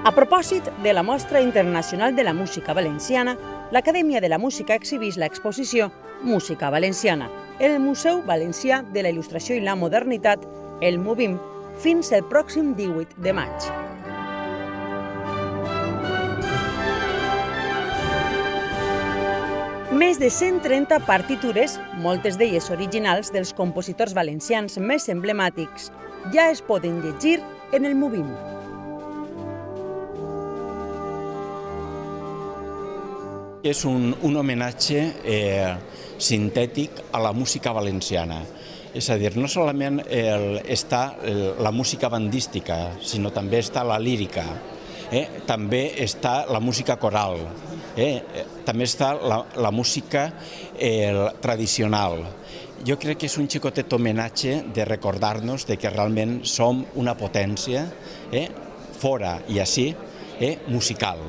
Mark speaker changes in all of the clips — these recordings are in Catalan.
Speaker 1: A propòsit de la Mostra Internacional de la Música Valenciana, l'Acadèmia de la Música exhibeix l'exposició Música Valenciana en el Museu Valencià de la Il·lustració i la Modernitat, el MUVIM, fins el pròxim 18 de maig. Més de 130 partitures, moltes d'elles originals dels compositors valencians més emblemàtics, ja es poden llegir en el MUVIM.
Speaker 2: És un homenatge sintètic a la música valenciana. És a dir, no solament està la música bandística, sinó també està la lírica, també està la música coral, també està la música tradicional. Jo crec que és un xicotet homenatge de recordar-nos que realment som una potència, fora i ací, musical.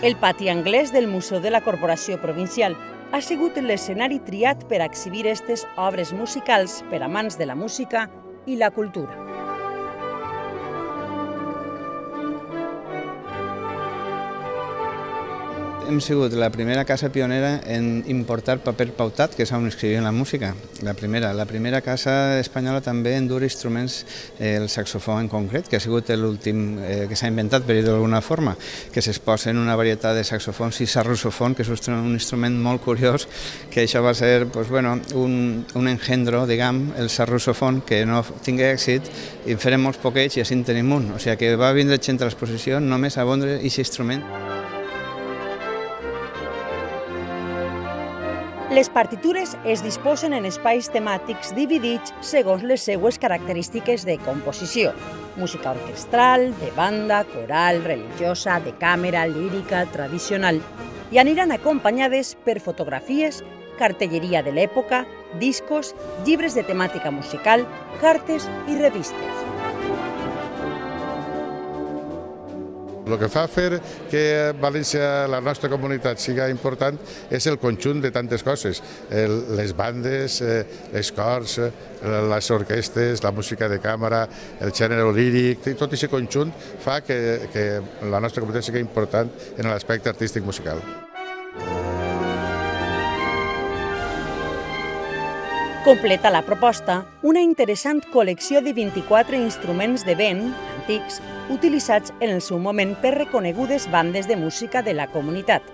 Speaker 1: El pati anglès del Museu de la Corporació Provincial ha sigut l'escenari triat per a exhibir aquestes obres musicals per a amants de la música i la cultura.
Speaker 3: Hem sigut la primera casa pionera en importar paper pautat, que és on escrivien la música. La primera casa espanyola també en dur instruments, el saxofon en concret, que ha sigut l'últim que s'ha inventat, per dir-ho d'alguna forma, que s'exposa en una varietat de saxofons i sarrusofon, que és un instrument molt curiós, que això va ser un engendro, diguem, el sarrusofon, que no tingui èxit, i en farem molts poquets i així en tenim un. O sigui que va vindre gent a l'exposició només a vendre aquest instrument.
Speaker 1: Les partitures es disposen en espais temàtics dividits segons les seues característiques de composició: música orquestral, de banda, coral, religiosa, de càmera, lírica, tradicional, i aniran acompanyades per fotografies, cartelleria de l'època, discos, llibres de temàtica musical, cartes i revistes.
Speaker 4: El que fa fer que València, la nostra comunitat, siga important és el conjunt de tantes coses. Les bandes, els cors, les orquestes, la música de càmera, el gènere líric, tot aquest conjunt fa que la nostra comunitat sigui important en l'aspecte artístic musical.
Speaker 1: Completa la proposta una interessant col·lecció de 24 instruments de vent antics utilitzats en el seu moment per reconegudes bandes de música de la comunitat,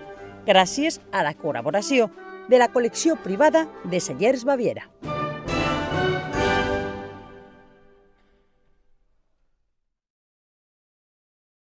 Speaker 1: gràcies a la col·laboració de la col·lecció privada de Cellers Baviera.